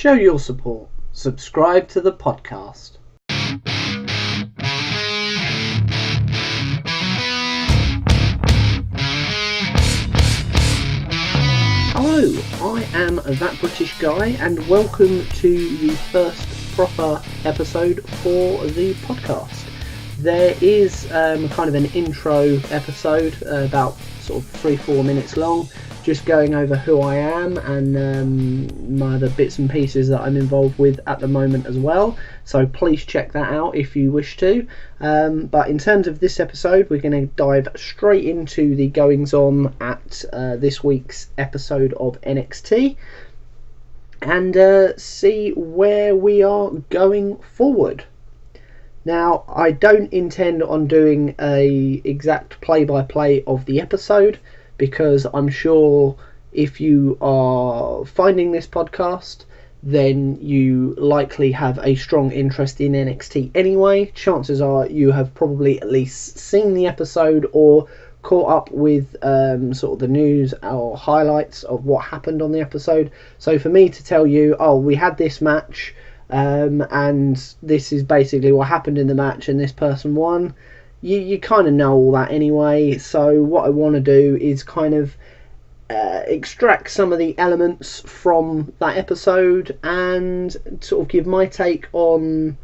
Show your support. Subscribe to the podcast. Hello, I am That British Guy and welcome to the first proper episode for the podcast. There is kind of an intro episode, about sort of 3-4 minutes long, just going over who I am and my other bits and pieces that I'm involved with at the moment as well. So please check that out if you wish to. But in terms of this episode, we're going to dive straight into the goings on at this week's episode of NXT and see where we are going forward. Now, I don't intend on doing a exact play-by-play of the episode, because I'm sure if you are finding this podcast, then you likely have a strong interest in NXT anyway. Chances are you have probably at least seen the episode or caught up with sort of the news or highlights of what happened on the episode. So for me to tell you, oh, we had this match, and this is basically what happened in the match and this person won, you kind of know all that anyway. So what I want to do is kind of extract some of the elements from that episode and sort of give my take on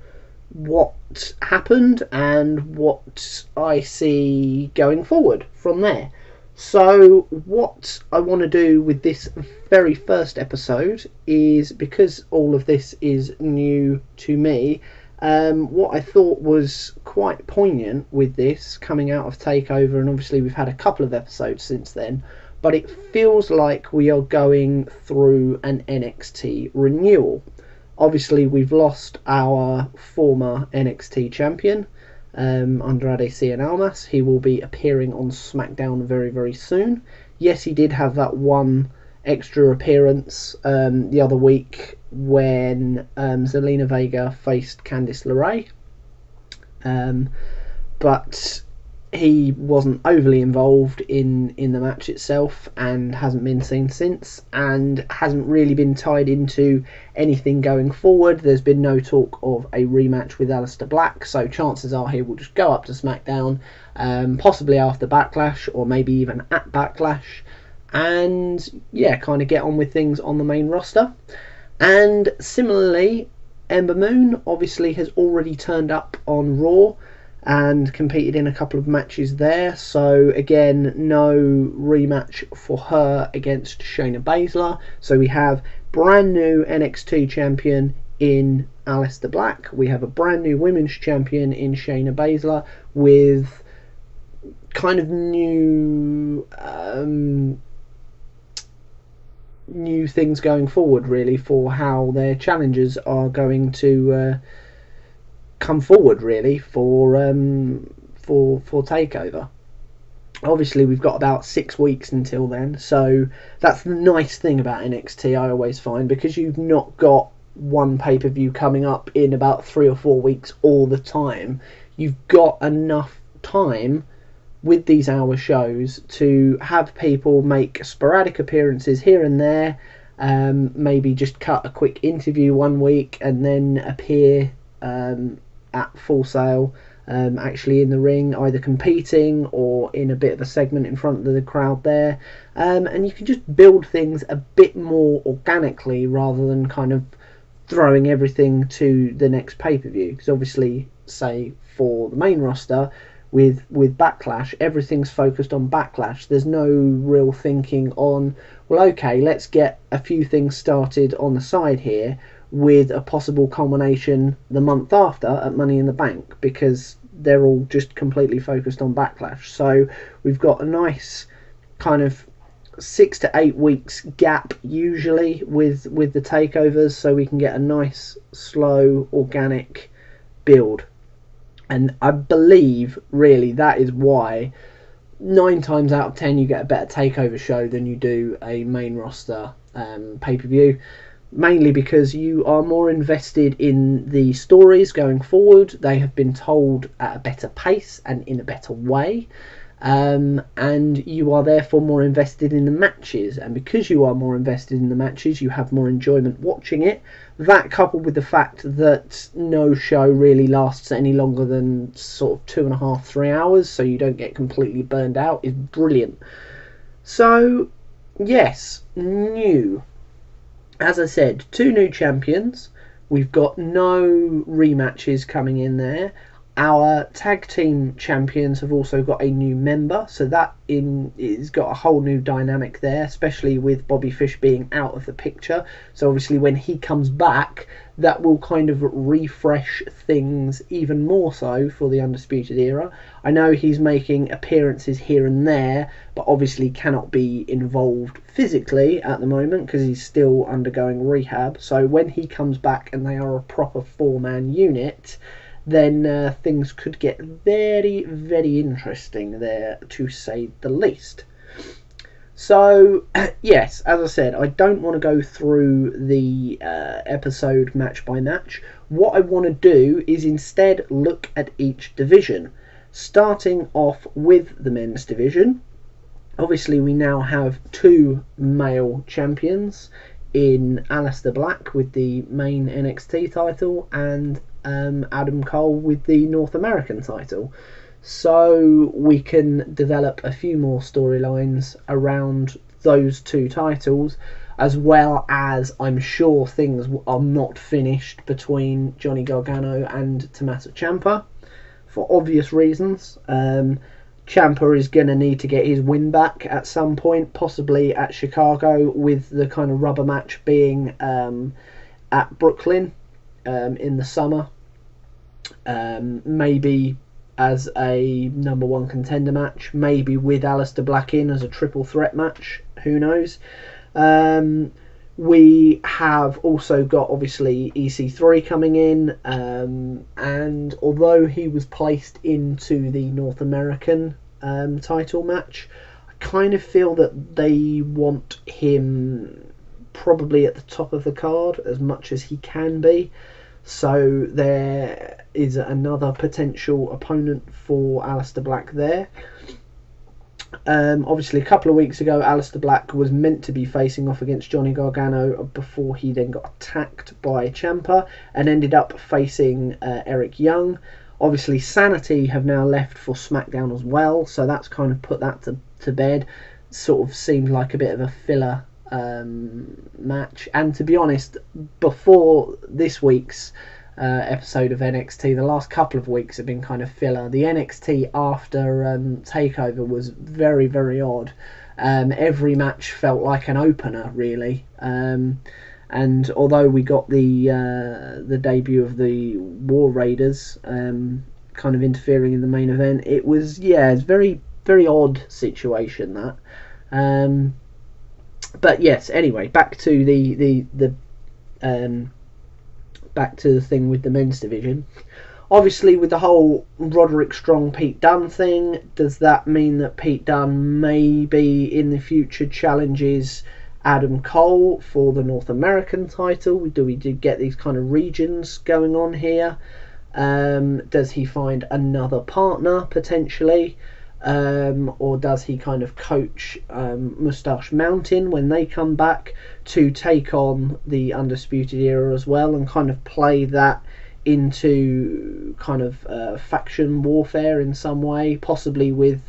what happened and what I see going forward from there. So what I want to do with this very first episode is, because all of this is new to me, what I thought was quite poignant with this coming out of TakeOver, and obviously we've had a couple of episodes since then, but it feels like we are going through an NXT renewal. Obviously we've lost our former NXT champion, Andrade Cien Almas. He will be appearing on SmackDown very, very soon. Yes, he did have that one extra appearance the other week when Zelina Vega faced Candice LeRae, but he wasn't overly involved in the match itself and hasn't been seen since, and hasn't really been tied into anything going forward. There's been no talk of a rematch with Aleister Black, so chances are he will just go up to SmackDown, possibly after Backlash or maybe even at Backlash, and yeah, kind of get on with things on the main roster. And similarly, Ember Moon obviously has already turned up on Raw and competed in a couple of matches there, so again, no rematch for her against Shayna Baszler. So we have brand new NXT champion in Aleister Black, we have a brand new women's champion in Shayna Baszler, with kind of new things going forward really for how their challengers are going to come forward really for TakeOver. Obviously we've got about 6 weeks until then, so that's the nice thing about NXT, I always find, because you've not got one pay-per-view coming up in about 3 or 4 weeks all the time. You've got enough time with these hour shows to have people make sporadic appearances here and there, maybe just cut a quick interview one week and then appear at Full Sail, actually in the ring, either competing or in a bit of a segment in front of the crowd there, and you can just build things a bit more organically rather than kind of throwing everything to the next pay-per-view. Because obviously, say for the main roster with Backlash, everything's focused on Backlash. There's no real thinking on, well, okay, let's get a few things started on the side here with a possible culmination the month after at Money in the Bank, because they're all just completely focused on Backlash. So we've got a nice kind of 6 to 8 weeks gap usually with the takeovers, so we can get a nice slow organic build. And I believe really that is why 9 times out of 10 you get a better takeover show than you do a main roster pay-per-view. Mainly because you are more invested in the stories going forward. They have been told at a better pace and in a better way. and you are therefore more invested in the matches, and because you are more invested in the matches, you have more enjoyment watching it. That, coupled with the fact that no show really lasts any longer than sort of 2.5-3 hours, so you don't get completely burned out, is brilliant. So yes, new, as I said, 2 new champions. We've got no rematches coming in there. Our tag team champions have also got a new member, so that is got a whole new dynamic there, especially with Bobby Fish being out of the picture. So obviously when he comes back, that will kind of refresh things even more so for the Undisputed Era. I know he's making appearances here and there, but obviously cannot be involved physically at the moment because he's still undergoing rehab. So when he comes back and they are a proper 4-man unit, then things could get very, very interesting there, to say the least. So, yes, as I said, I don't want to go through the episode match by match. What I want to do is instead look at each division, starting off with the men's division. Obviously, we now have 2 male champions in Aleister Black with the main NXT title and Adam Cole with the North American title. So we can develop a few more storylines around those 2 titles, as well as I'm sure things are not finished between Johnny Gargano and Tommaso Ciampa for obvious reasons. Ciampa is going to need to get his win back at some point, possibly at Chicago, with the kind of rubber match being at Brooklyn in the summer. Maybe as a number 1 contender match, maybe with Aleister Black in as a triple threat match, who knows. We have also got obviously EC3 coming in, and although he was placed into the North American title match, I kind of feel that they want him probably at the top of the card as much as he can be. So there is another potential opponent for Aleister Black there. Obviously, a couple of weeks ago, Aleister Black was meant to be facing off against Johnny Gargano before he then got attacked by Ciampa and ended up facing Eric Young. Obviously, Sanity have now left for SmackDown as well, so that's kind of put that to bed. Sort of seemed like a bit of a filler match. And to be honest, before this week's episode of NXT, the last couple of weeks have been kind of filler. The NXT after TakeOver was very, very odd. Every match felt like an opener, really. And although we got the debut of the War Raiders kind of interfering in the main event, it's very, very odd situation, that. But yes, anyway, back to the thing with the men's division. Obviously, with the whole Roderick Strong Pete Dunne thing, does that mean that Pete Dunne maybe in the future challenges Adam Cole for the North American title? Do we get these kind of regions going on here? Does he find another partner potentially? Or does he kind of coach Moustache Mountain when they come back to take on the Undisputed Era as well, and kind of play that into kind of faction warfare in some way, possibly with,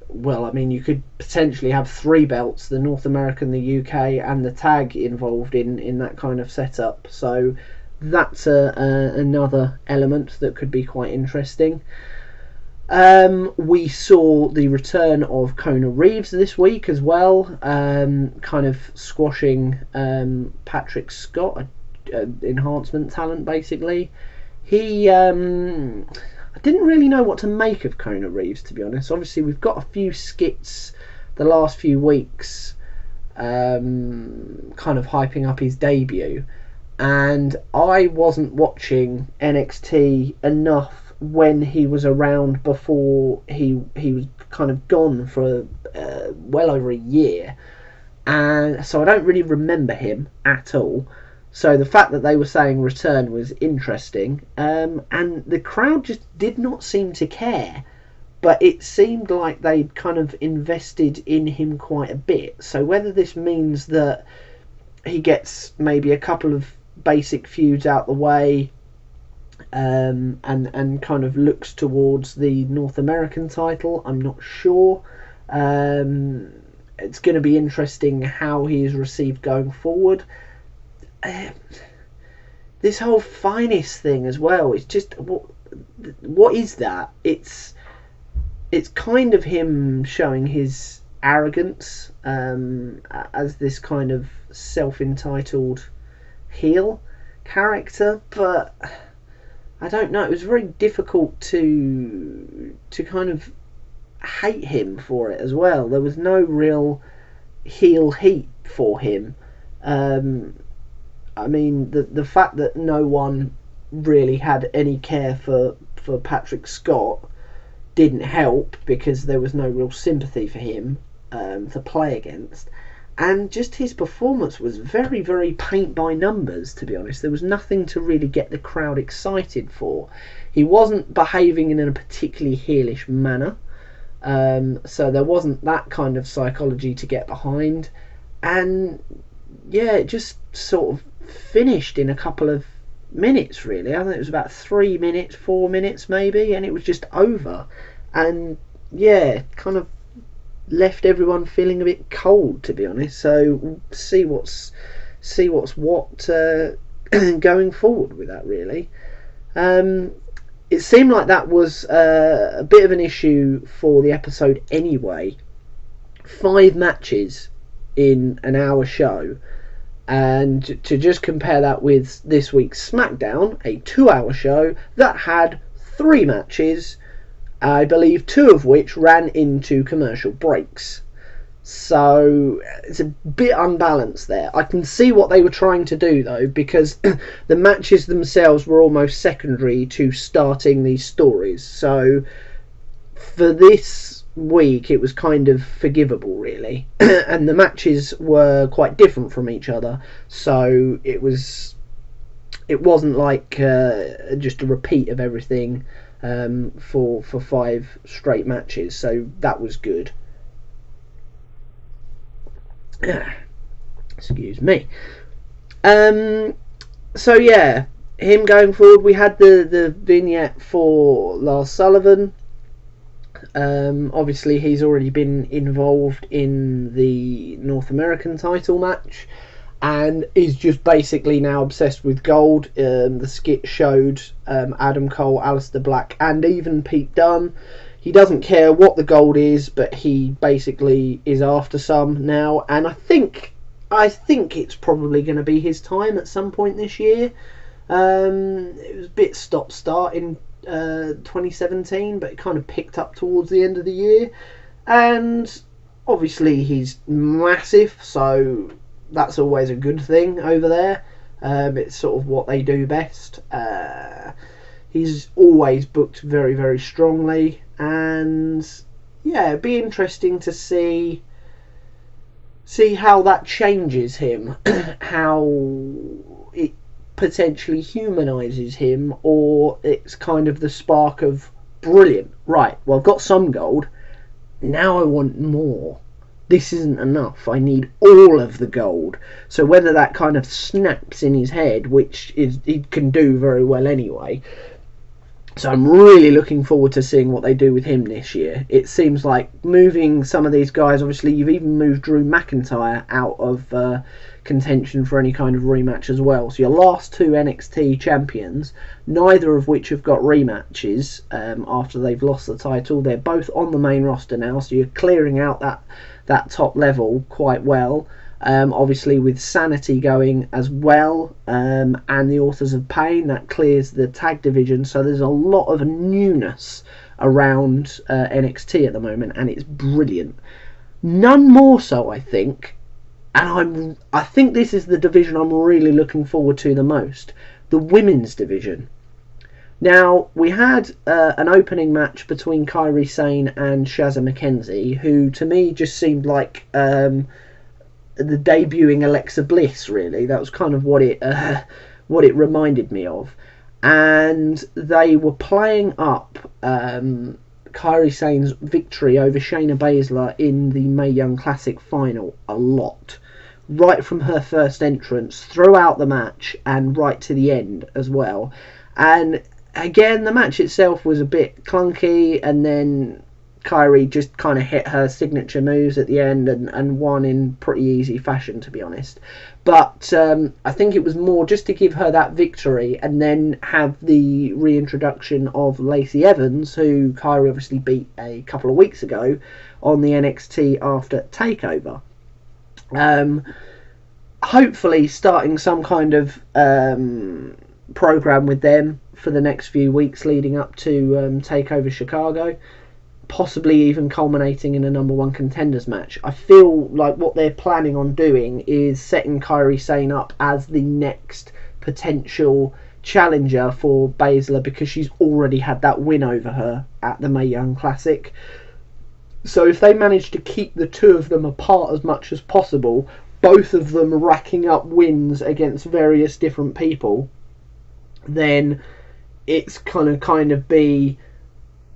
well, I mean, you could potentially have 3 belts, the North American, the UK and the tag involved in that kind of setup. So that's another element that could be quite interesting. We saw the return of Kona Reeves this week as well, kind of squashing Patrick Scott, enhancement talent basically. He, I didn't really know what to make of Kona Reeves, to be honest. Obviously we've got a few skits the last few weeks kind of hyping up his debut, and I wasn't watching NXT enough when he was around before he was kind of gone for well over a year, and so I don't really remember him at all. So the fact that they were saying return was interesting, and the crowd just did not seem to care but it seemed like they'd kind of invested in him quite a bit. So whether this means that he gets maybe a couple of basic feuds out the way, and kind of looks towards the North American title, I'm not sure. It's going to be interesting how he is received going forward. This whole finest thing as well, it's just, what is that? It's kind of him showing his arrogance as this kind of self-entitled heel character, but I don't know, it was very difficult to kind of hate him for it as well. There was no real heel heat for him. I mean, the fact that no one really had any care for Patrick Scott didn't help, because there was no real sympathy for him to play against. And just his performance was very, very paint by numbers, to be honest. There was nothing to really get the crowd excited for. He wasn't behaving in a particularly heelish manner. So there wasn't that kind of psychology to get behind. And yeah, it just sort of finished in a couple of minutes, really. I think it was about 3 minutes, 4 minutes maybe, and it was just over. And yeah, kind of left everyone feeling a bit cold, to be honest. So we'll see what's what going forward with that, really. It seemed like that was a bit of an issue for the episode anyway. 5 matches in an hour show, and to just compare that with this week's SmackDown, a 2-hour show that had 3 matches, I believe 2 of which ran into commercial breaks. So it's a bit unbalanced there. I can see what they were trying to do, though, because the matches themselves were almost secondary to starting these stories. So for this week, it was kind of forgivable, really. And the matches were quite different from each other, so it wasn't like just a repeat of everything for 5 straight matches. So that was good. Excuse me. So yeah, him going forward. We had the vignette for Lars Sullivan. Obviously he's already been involved in the North American title match, and is just basically now obsessed with gold. The skit showed Adam Cole, Aleister Black, and even Pete Dunne. He doesn't care what the gold is, but he basically is after some now, and I think it's probably going to be his time at some point this year. It was a bit stop-start in 2017, but it kind of picked up towards the end of the year, and obviously he's massive, so that's always a good thing over there. It's sort of what they do best. He's always booked very, very strongly, and yeah, it'd be interesting to see how that changes him, how it potentially humanises him, or it's kind of the spark of, brilliant, right, well, I've got some gold, now I want more. This isn't enough, I need all of the gold. So whether that kind of snaps in his head, which he can do very well anyway. So I'm really looking forward to seeing what they do with him this year. It seems like moving some of these guys, obviously you've even moved Drew McIntyre out of contention for any kind of rematch as well. So your last 2 NXT champions, neither of which have got rematches after they've lost the title. They're both on the main roster now, so you're clearing out that top level quite well. Obviously with Sanity going as well, and the Authors of Pain, that clears the tag division, so there's a lot of newness around NXT at the moment, and it's brilliant. None more so, I think, and I think this is the division I'm really looking forward to the most, the women's division. Now, we had an opening match between Kairi Sane and Shazza McKenzie, who to me just seemed like the debuting Alexa Bliss, really. That was kind of what it reminded me of. And they were playing up Kairi Sane's victory over Shayna Baszler in the Mae Young Classic final a lot. Right from her first entrance, throughout the match, and right to the end as well. And again, the match itself was a bit clunky, and then Kairi just kind of hit her signature moves at the end and won in pretty easy fashion, to be honest. But I think it was more just to give her that victory and then have the reintroduction of Lacey Evans, who Kairi obviously beat a couple of weeks ago on the NXT after TakeOver. Hopefully starting some kind of program with them for the next few weeks leading up to TakeOver Chicago, possibly even culminating in a number one contenders match. I feel like what they're planning on doing is setting Kairi Sane up as the next potential challenger for Baszler, because she's already had that win over her at the Mae Young Classic. So if they manage to keep the two of them apart as much as possible, both of them racking up wins against various different people, then it's kind of be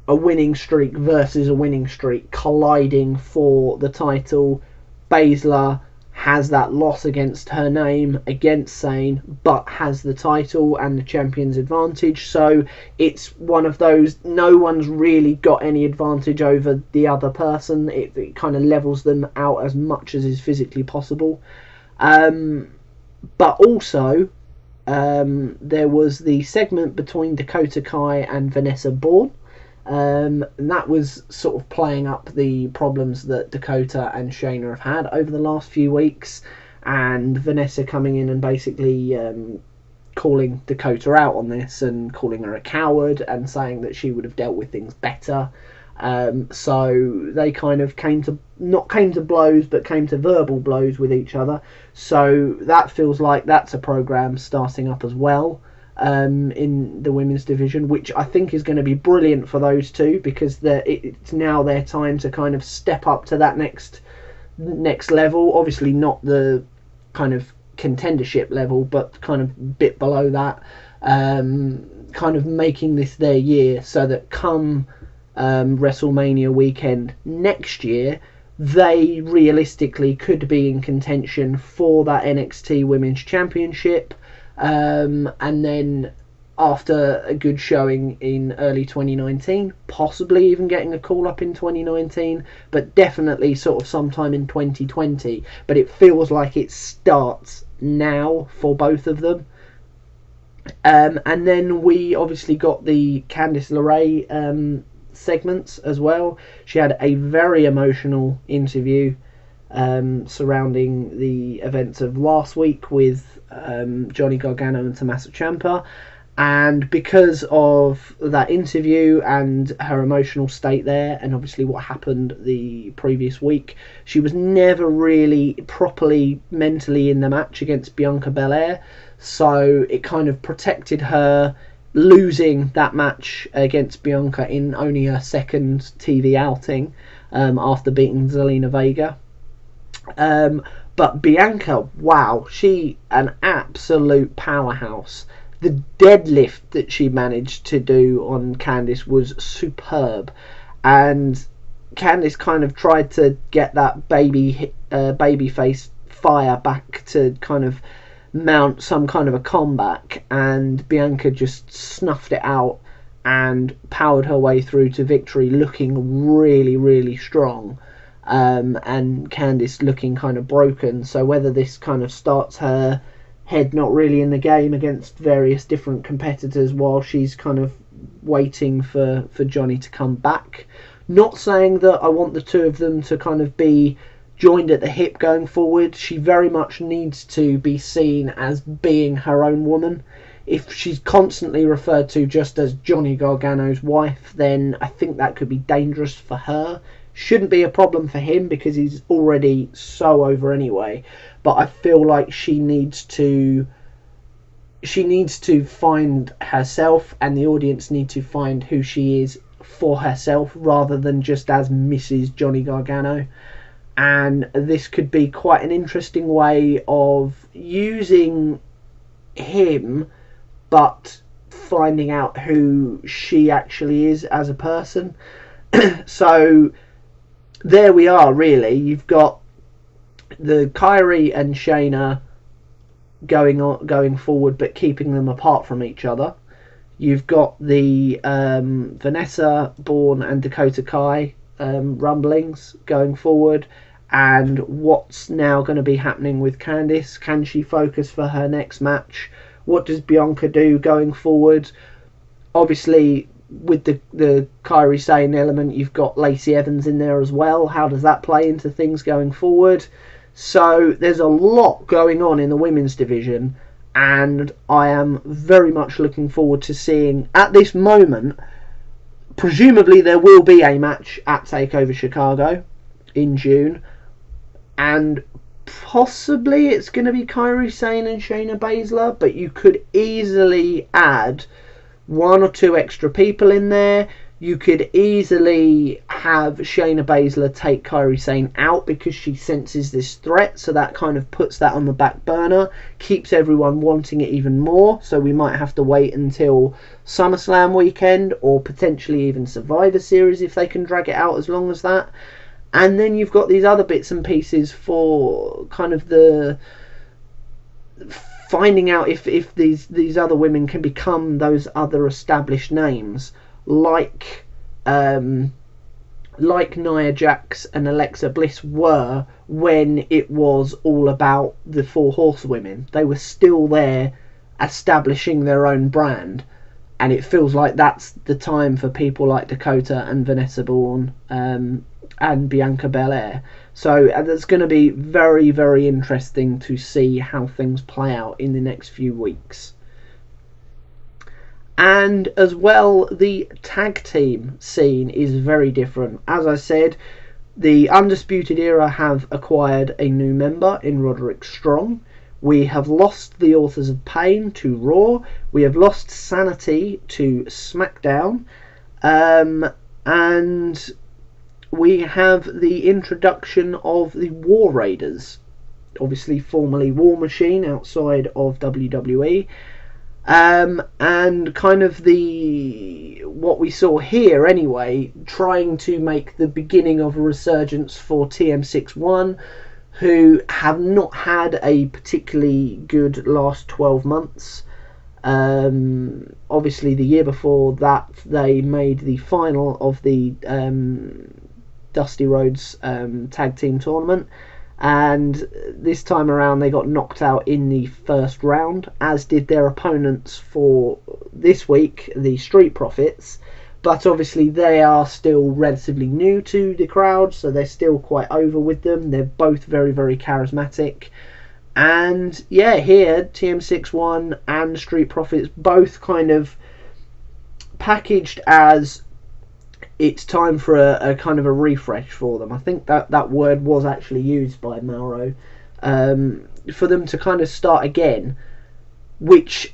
a winning streak versus a winning streak colliding for the title. Baszler has that loss against her name against Sane, but has the title and the champion's advantage. So it's one of those, no one's really got any advantage over the other person. It kind of levels them out as much as is physically possible. But also, there was the segment between Dakota Kai and Vanessa Bourne. And that was sort of playing up the problems that Dakota and Shayna have had over the last few weeks, and Vanessa coming in and basically calling Dakota out on this and calling her a coward and saying that she would have dealt with things better. So they kind of came to blows, but came to verbal blows with each other. So that feels like that's a program starting up as well. In the women's division, which I think is going to be brilliant for those two, because it's now their time to kind of step up to that next level. Obviously not the kind of contendership level, but kind of a bit below that, kind of making this their year, so that come WrestleMania weekend next year, they realistically could be in contention for that NXT Women's Championship. And then after a good showing in early 2019, possibly even getting a call up in 2019, but definitely sort of sometime in 2020. But it feels like it starts now for both of them. And then we obviously got the Candice LeRae segments as well. She had a very emotional interview surrounding the events of last week with Johnny Gargano and Tommaso Ciampa, and because of that interview and her emotional state there, and obviously what happened the previous week, she was never really properly mentally in the match against Bianca Belair, so it kind of protected her losing that match against Bianca in only her second TV outing after beating Zelina Vega. But Bianca, wow, she an absolute powerhouse. The deadlift that she managed to do on Candice was superb, and Candice kind of tried to get that babyface fire back to kind of mount some kind of a comeback, and Bianca just snuffed it out and powered her way through to victory, looking really, really strong. And Candice looking kind of broken. So whether this kind of starts her head not really in the game against various different competitors while she's kind of waiting for Johnny to come back. Not saying that I want the two of them to kind of be joined at the hip going forward. She very much needs to be seen as being her own woman. If she's constantly referred to just as Johnny Gargano's wife, then I think that could be dangerous for her. Shouldn't be a problem for him because he's already so over anyway. But I feel like she needs to find herself, and the audience need to find who she is for herself rather than just as Mrs. Johnny Gargano. And this could be quite an interesting way of using him, but finding out who she actually is as a person. So there we are, really. You've got the Kyrie and Shayna going forward, but keeping them apart from each other. You've got the Vanessa Bourne and Dakota Kai rumblings going forward, and what's now going to be happening with Candice. Can she focus for her next match? What does Bianca do going forward? Obviously, with the Kairi Sane element, you've got Lacey Evans in there as well. How does that play into things going forward? So there's a lot going on in the women's division, and I am very much looking forward to seeing, at this moment, presumably there will be a match at TakeOver Chicago in June, and possibly it's going to be Kairi Sane and Shayna Baszler, but you could easily add one or two extra people in there. You could easily have Shayna Baszler take Kairi Sane out because she senses this threat, so that kind of puts that on the back burner, keeps everyone wanting it even more, so we might have to wait until SummerSlam weekend, or potentially even Survivor Series if they can drag it out as long as that. And then you've got these other bits and pieces for kind of the finding out if these other women can become those other established names, like Nia Jax and Alexa Bliss were when it was all about the Four Horsewomen. They were still there establishing their own brand, and it feels like that's the time for people like Dakota and Vanessa Bourne and Bianca Belair. So it's going to be very, very interesting to see how things play out in the next few weeks. And as well, the tag team scene is very different. As I said, the Undisputed Era have acquired a new member in Roderick Strong. We have lost the Authors of Pain to Raw. We have lost Sanity to SmackDown. And we have the introduction of the War Raiders, obviously formerly War Machine outside of WWE. And kind of what we saw here anyway, trying to make the beginning of a resurgence for TM61, who have not had a particularly good last 12 months. Obviously the year before that they made the final of the Dusty Rhodes tag team tournament, and this time around they got knocked out in the first round, as did their opponents for this week, the Street Profits. But obviously they are still relatively new to the crowd, so they're still quite over with them. They're both very, very charismatic. And yeah, here TM61 and Street Profits both kind of packaged as it's time for a kind of a refresh for them. I think that word was actually used by Mauro, for them to kind of start again, which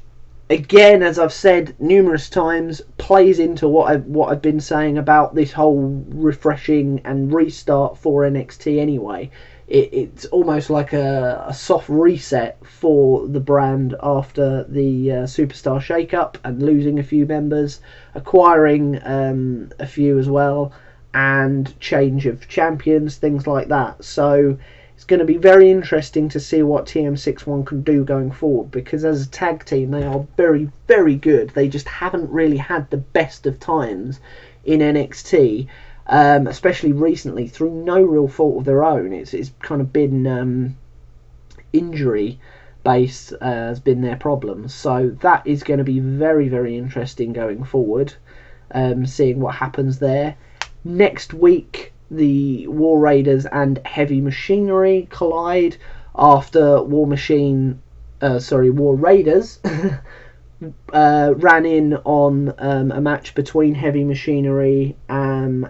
again, as I've said numerous times, plays into what I've been saying about this whole refreshing and restart for NXT anyway. It's almost like a soft reset for the brand after the Superstar shake-up and losing a few members, acquiring a few as well, and change of champions, things like that. So it's going to be very interesting to see what TM61 can do going forward, because as a tag team they are very, very good. They just haven't really had the best of times in NXT. Especially recently, through no real fault of their own. It's kind of been injury based, has been their problem. So that is going to be very, very interesting going forward, seeing what happens there. Next week, the War Raiders and Heavy Machinery collide after War Raiders ran in on a match between Heavy Machinery and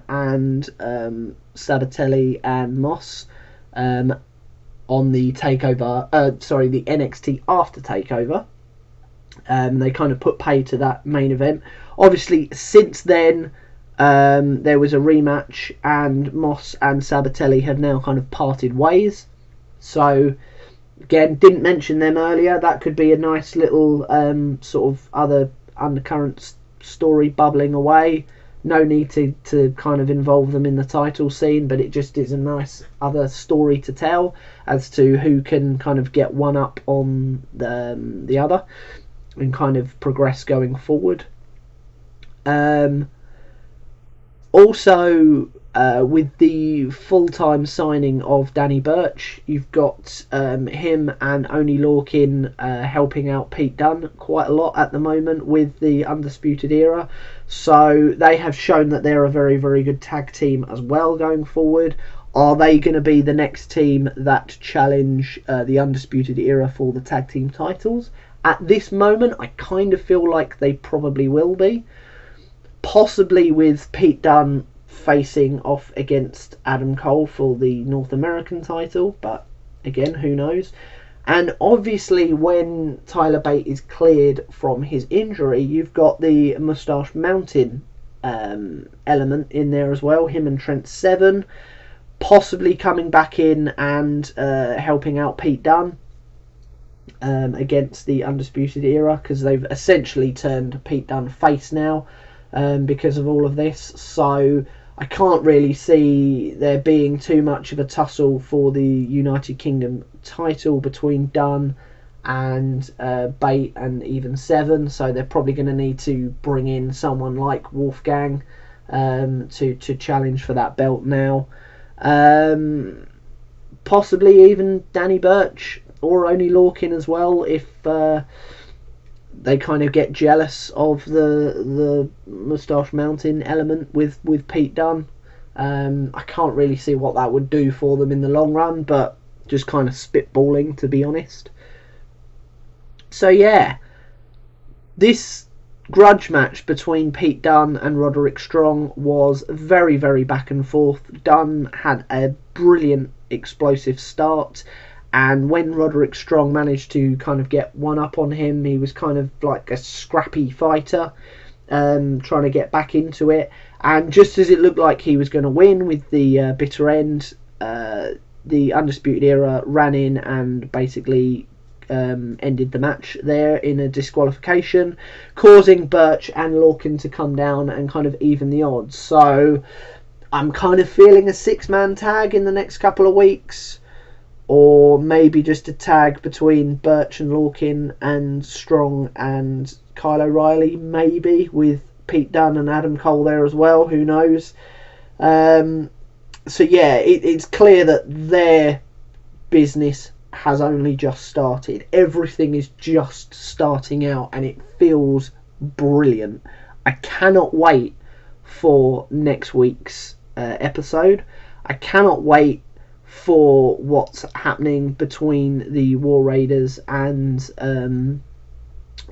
Sabatelli and Moss on the the NXT after Takeover. They kind of put pay to that main event. Obviously, since then there was a rematch, and Moss and Sabatelli have now kind of parted ways. So again, didn't mention them earlier. That could be a nice little sort of other undercurrent story bubbling away. no need to kind of involve them in the title scene, but it just is a nice other story to tell as to who can kind of get one up on the other and kind of progress going forward. Also, with the full-time signing of Danny Burch, you've got him and Oney Lorcan helping out Pete Dunne quite a lot at the moment with the Undisputed Era. So they have shown that they're a very, very good tag team as well going forward. Are they going to be the next team that challenge the Undisputed Era for the tag team titles? At this moment, I kind of feel like they probably will be. Possibly with Pete Dunne facing off against Adam Cole for the North American title, but again, who knows. And obviously when Tyler Bate is cleared from his injury, you've got the Moustache Mountain element in there as well, him and Trent Seven possibly coming back in and helping out Pete Dunne against the Undisputed Era, because they've essentially turned Pete Dunne face now because of all of this. So I can't really see there being too much of a tussle for the United Kingdom title between Dunne and Bate and even Seven. So they're probably going to need to bring in someone like Wolfgang to challenge for that belt now. Possibly even Danny Burch or Oney Lorcan as well, if they kind of get jealous of the Moustache Mountain element with Pete Dunne. I can't really see what that would do for them in the long run, but just kind of spitballing, to be honest. So yeah, this grudge match between Pete Dunne and Roderick Strong was very, very back and forth. Dunne had a brilliant explosive start, and when Roderick Strong managed to kind of get one up on him, he was kind of like a scrappy fighter, trying to get back into it. And just as it looked like he was going to win with the bitter end, the Undisputed Era ran in and basically ended the match there in a disqualification, causing Burch and Lorcan to come down and kind of even the odds. So I'm kind of feeling a 6-man tag in the next couple of weeks, or maybe just a tag between Burch and Lorcan and Strong and Kyle O'Reilly, maybe with Pete Dunne and Adam Cole there as well, who knows. So yeah, it's clear that their business has only just started. Everything is just starting out and it feels brilliant. I cannot wait for next week's episode. I cannot wait for what's happening between the War Raiders and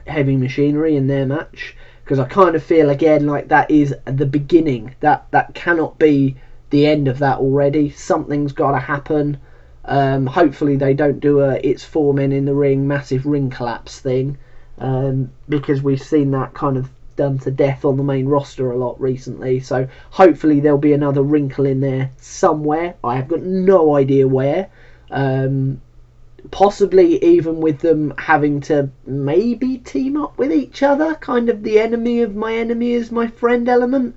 Heavy Machinery in their match, because I kind of feel again like that is the beginning. That cannot be the end of that already. Something's got to happen. Hopefully they don't do it's 4 men in the ring, massive ring collapse thing, because we've seen that kind of done to death on the main roster a lot recently. So hopefully there'll be another wrinkle in there somewhere. I have got no idea where. Possibly even with them having to maybe team up with each other, kind of the enemy of my enemy is my friend element,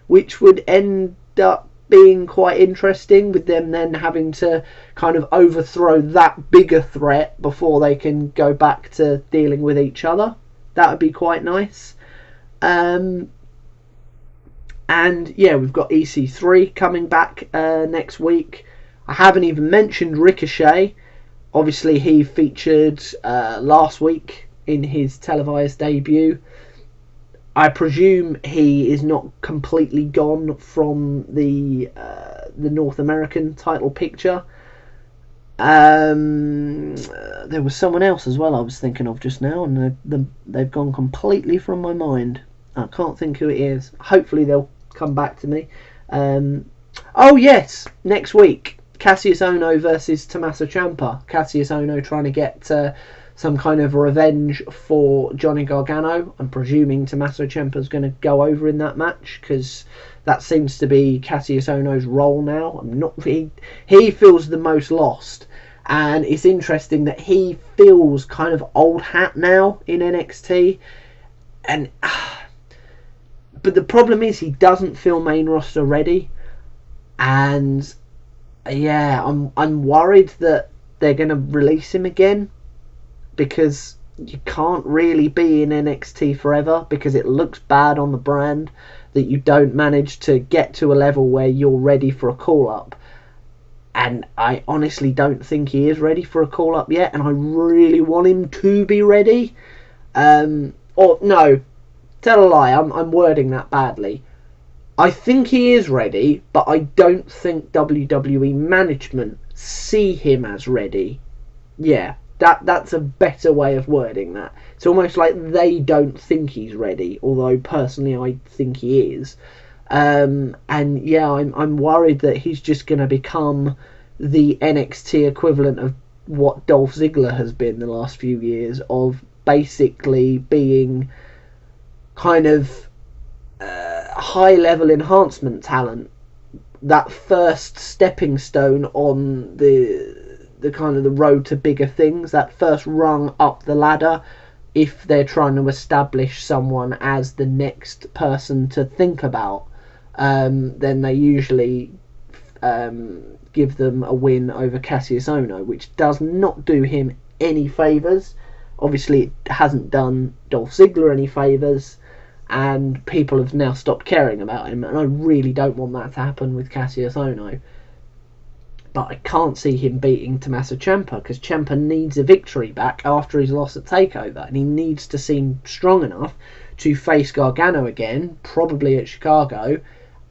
which would end up being quite interesting, with them then having to kind of overthrow that bigger threat before they can go back to dealing with each other. That would be quite nice. And yeah, we've got EC3 coming back next week. I haven't even mentioned Ricochet. Obviously he featured last week in his televised debut. I presume he is not completely gone from the North American title picture. There was someone else as well I was thinking of just now, and they've gone completely from my mind. I can't think who it is. Hopefully they'll come back to me. Oh yes, next week, Cassius Ohno versus Tommaso Ciampa. Cassius Ohno trying to get some kind of revenge for Johnny Gargano. I'm presuming Tommaso Ciampa's going to go over in that match, because that seems to be Cassius Ohno's role now. He feels the most lost, and it's interesting that he feels kind of old hat now in NXT, and But the problem is he doesn't feel main roster ready, and yeah, I'm worried that they're going to release him again, because you can't really be in NXT forever, because it looks bad on the brand that you don't manage to get to a level where you're ready for a call-up. And I honestly don't think he is ready for a call-up yet, and I really want him to be ready. Or no, tell a lie, I'm wording that badly. I think he is ready, but I don't think WWE management see him as ready. Yeah, that's a better way of wording that. It's almost like they don't think he's ready, although personally I think he is. And yeah, I'm worried that he's just going to become the NXT equivalent of what Dolph Ziggler has been the last few years, of basically being kind of high level enhancement talent, that first stepping stone on the kind of the road to bigger things, that first rung up the ladder. If they're trying to establish someone as the next person to think about, then they usually give them a win over Cassius Ohno, which does not do him any favours. Obviously it hasn't done Dolph Ziggler any favours, and people have now stopped caring about him, and I really don't want that to happen with Cassius Ohno. But I can't see him beating Tommaso Ciampa, because Ciampa needs a victory back after his loss at TakeOver, and he needs to seem strong enough to face Gargano again, probably at Chicago,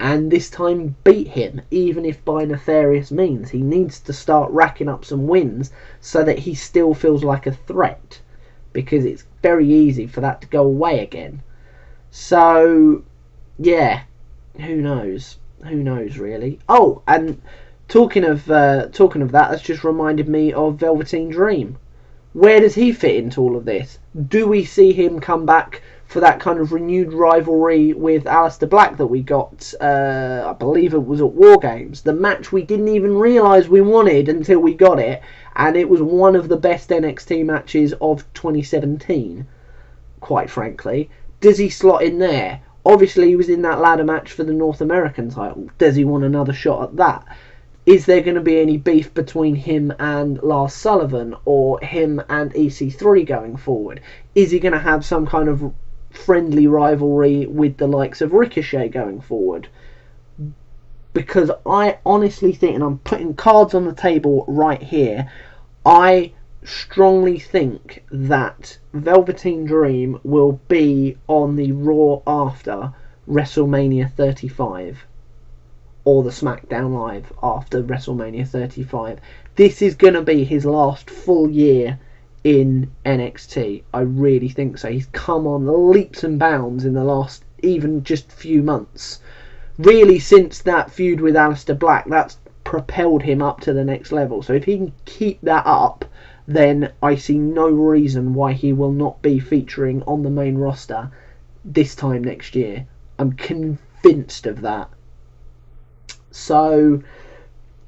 and this time beat him, even if by nefarious means. He needs to start racking up some wins so that he still feels like a threat, because it's very easy for that to go away again. So, yeah, who knows? Who knows, really? Oh, and talking of that, that's just reminded me of Velveteen Dream. Where does he fit into all of this? Do we see him come back for that kind of renewed rivalry with Aleister Black that we got, I believe it was at War Games, the match we didn't even realise we wanted until we got it, and it was one of the best NXT matches of 2017, quite frankly. Does he slot in there? Obviously he was in that ladder match for the North American title. Does he want another shot at that? Is there going to be any beef between him and Lars Sullivan, or him and EC3 going forward? Is he going to have some kind of friendly rivalry with the likes of Ricochet going forward? Because I honestly think, and I'm putting cards on the table right here, I strongly think that Velveteen Dream will be on the Raw after WrestleMania 35, or the SmackDown Live after WrestleMania 35. This is going to be his last full year in NXT. I really think so. He's come on leaps and bounds in the last even just few months. Really, since that feud with Aleister Black, that's propelled him up to the next level. So if he can keep that up, then I see no reason why he will not be featuring on the main roster this time next year. I'm convinced of that. So,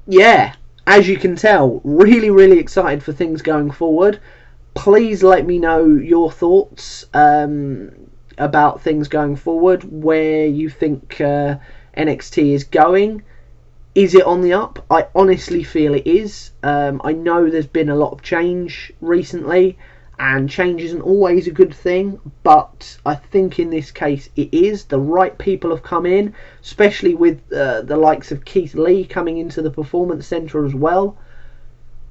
yeah, as you can tell, really, really excited for things going forward. Please let me know your thoughts about things going forward, where you think NXT is going. Is it on the up? I honestly feel it is. I know there's been a lot of change recently, and change isn't always a good thing, but I think in this case it is. The right people have come in, especially with the likes of Keith Lee coming into the Performance Center as well.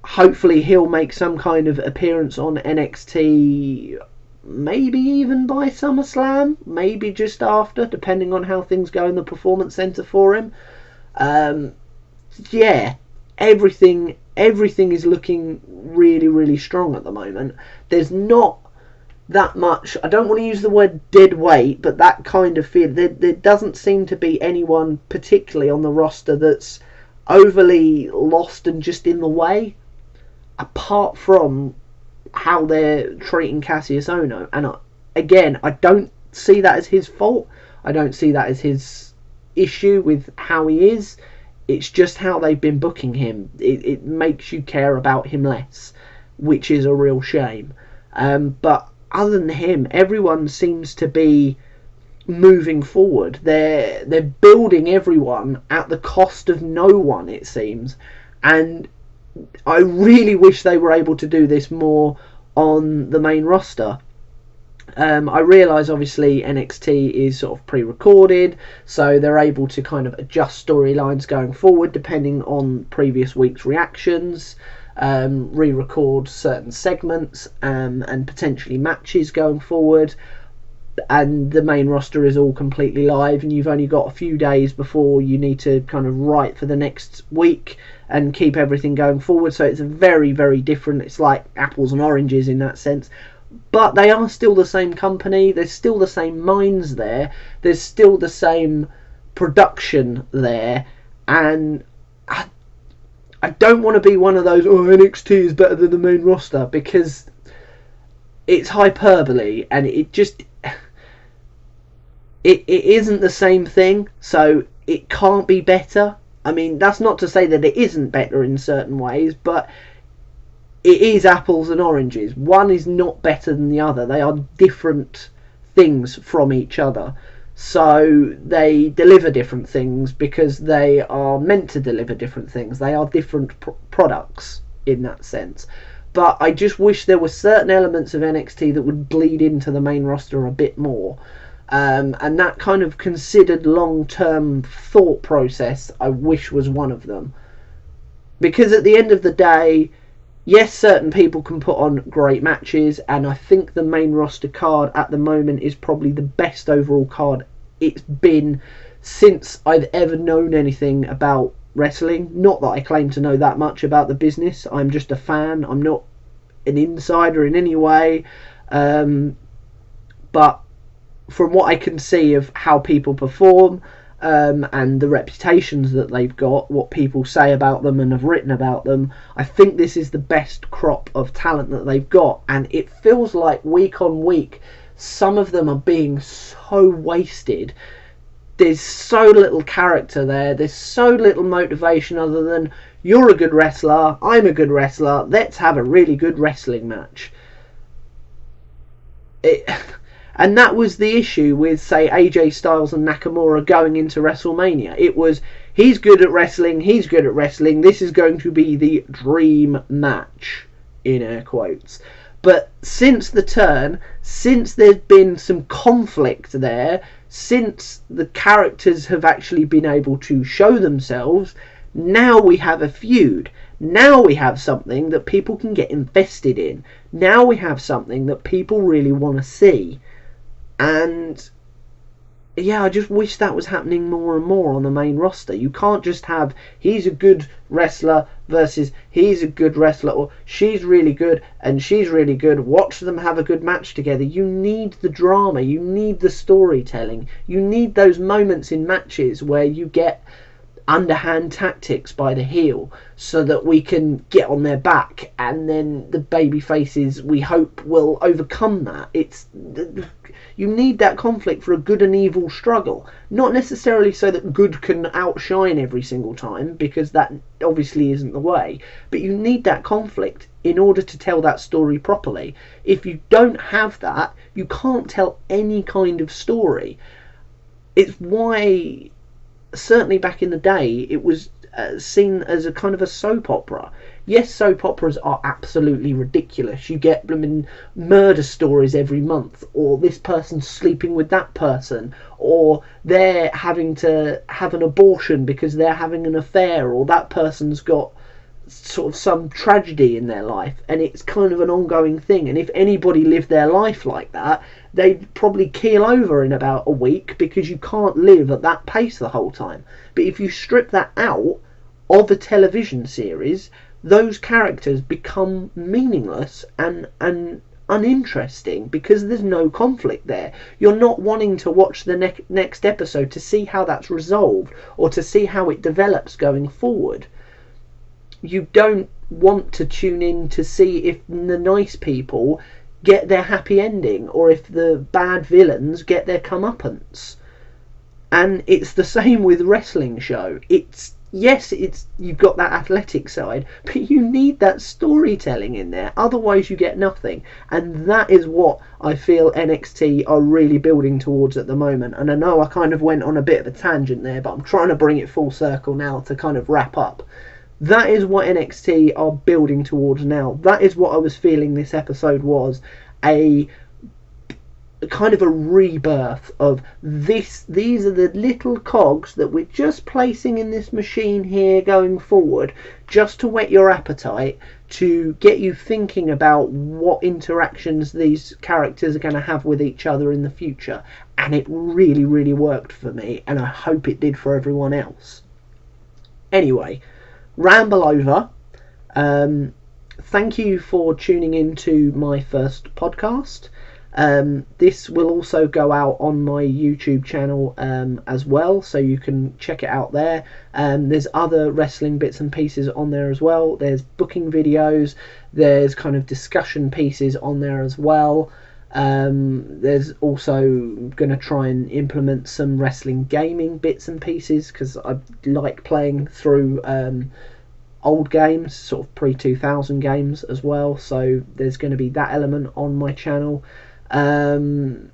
Hopefully he'll make some kind of appearance on NXT, maybe even by SummerSlam, maybe just after, depending on how things go in the Performance Center for him. Yeah, everything is looking really, really strong at the moment. There's not that much, I don't want to use the word dead weight, but that kind of feel. There doesn't seem to be anyone particularly on the roster that's overly lost and just in the way, apart from how they're treating Cassius Ohno. And again, I don't see that as his fault. I don't see that as his issue with how he is. It's just how they've been booking him. It makes you care about him less, which is a real shame. But other than him, everyone seems to be moving forward. They're building everyone at the cost of no one, it seems, and I really wish they were able to do this more on the main roster. I realise obviously NXT is sort of pre-recorded, so they're able to kind of adjust storylines going forward depending on previous week's reactions, re-record certain segments, and potentially matches going forward. And the main roster is all completely live, and you've only got a few days before you need to kind of write for the next week and keep everything going forward. So it's very, very different. It's like apples and oranges in that sense. But they are still the same company. There's still the same minds there. There's still the same production there. And I don't want to be one of those, NXT is better than the main roster, because it's hyperbole, and it just... It isn't the same thing, so it can't be better. I mean, that's not to say that it isn't better in certain ways, but it is apples and oranges. One is not better than the other. They are different things from each other. So they deliver different things because they are meant to deliver different things. They are different products in that sense. But I just wish there were certain elements of NXT that would bleed into the main roster a bit more. And that kind of considered long-term thought process, I wish was one of them. Because at the end of the day, yes, certain people can put on great matches, and I think the main roster card at the moment is probably the best overall card it's been since I've ever known anything about wrestling. Not that I claim to know that much about the business. I'm just a fan. I'm not an insider in any way. But from what I can see of how people perform, and the reputations that they've got, what people say about them and have written about them, I think this is the best crop of talent that they've got. And it feels like week on week, some of them are being so wasted. There's so little character there. There's so little motivation other than, you're a good wrestler, I'm a good wrestler, let's have a really good wrestling match. And that was the issue with, say, AJ Styles and Nakamura going into WrestleMania. It was, he's good at wrestling, this is going to be the dream match, in air quotes. But since the turn, since there's been some conflict there, since the characters have actually been able to show themselves, now we have a feud. Now we have something that people can get invested in. Now we have something that people really want to see. And yeah, I just wish that was happening more and more on the main roster. You can't just have, he's a good wrestler versus he's a good wrestler, or she's really good and she's really good. Watch them have a good match together. You need the drama. You need the storytelling. You need those moments in matches where you get underhand tactics by the heel so that we can get on their back, and then the baby faces, we hope, will overcome that. You need that conflict for a good and evil struggle, not necessarily so that good can outshine every single time, because that obviously isn't the way, but you need that conflict in order to tell that story properly. If you don't have that, you can't tell any kind of story. It's why, certainly back in the day, it was seen as a kind of a soap opera. Yes, soap operas are absolutely ridiculous. You get murder stories every month, or this person's sleeping with that person, or they're having to have an abortion because they're having an affair, or that person's got sort of some tragedy in their life, and it's kind of an ongoing thing. And if anybody lived their life like that, they'd probably keel over in about a week, because you can't live at that pace the whole time. But if you strip that out of a television series, those characters become meaningless and uninteresting, because there's no conflict there. You're not wanting to watch the next episode to see how that's resolved, or to see how it develops going forward. You don't want to tune in to see if the nice people get their happy ending, or if the bad villains get their comeuppance. And it's the same with wrestling show. It's yes, you've got that athletic side, but you need that storytelling in there. Otherwise, you get nothing. And that is what I feel NXT are really building towards at the moment. And I know I kind of went on a bit of a tangent there, but I'm trying to bring it full circle now to kind of wrap up. That is what NXT are building towards now. That is what I was feeling this episode was. A kind of a rebirth of this. These are the little cogs that we're just placing in this machine here going forward, just to whet your appetite, to get you thinking about what interactions these characters are going to have with each other in the future. And it really, really worked for me, and I hope it did for everyone else. Anyway, ramble over. Thank you for tuning in to my first podcast. This will also go out on my YouTube channel as well, so you can check it out there. There's other wrestling bits and pieces on there as well. There's booking videos, there's kind of discussion pieces on there as well. There's also going to try and implement some wrestling gaming bits and pieces, because I like playing through old games, sort of pre-2000 games as well, so there's going to be that element on my channel. And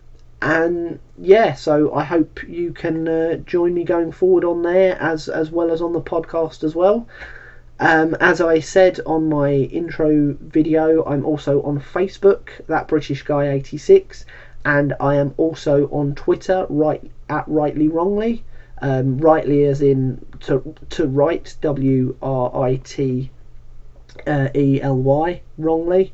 yeah, so I hope you can join me going forward on there as well as on the podcast as well. As I said on my intro video, I'm also on Facebook, That British Guy 86, and I am also on Twitter, at Rightly Wrongly. Rightly as in to write, WRITELY, wrongly.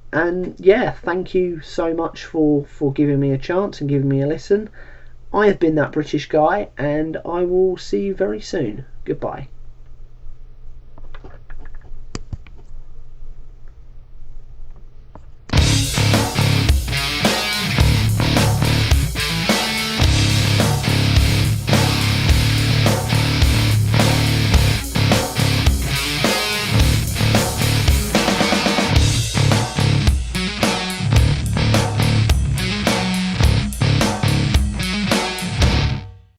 And yeah, thank you so much for giving me a chance and giving me a listen. I have been That British Guy, and I will see you very soon. Goodbye.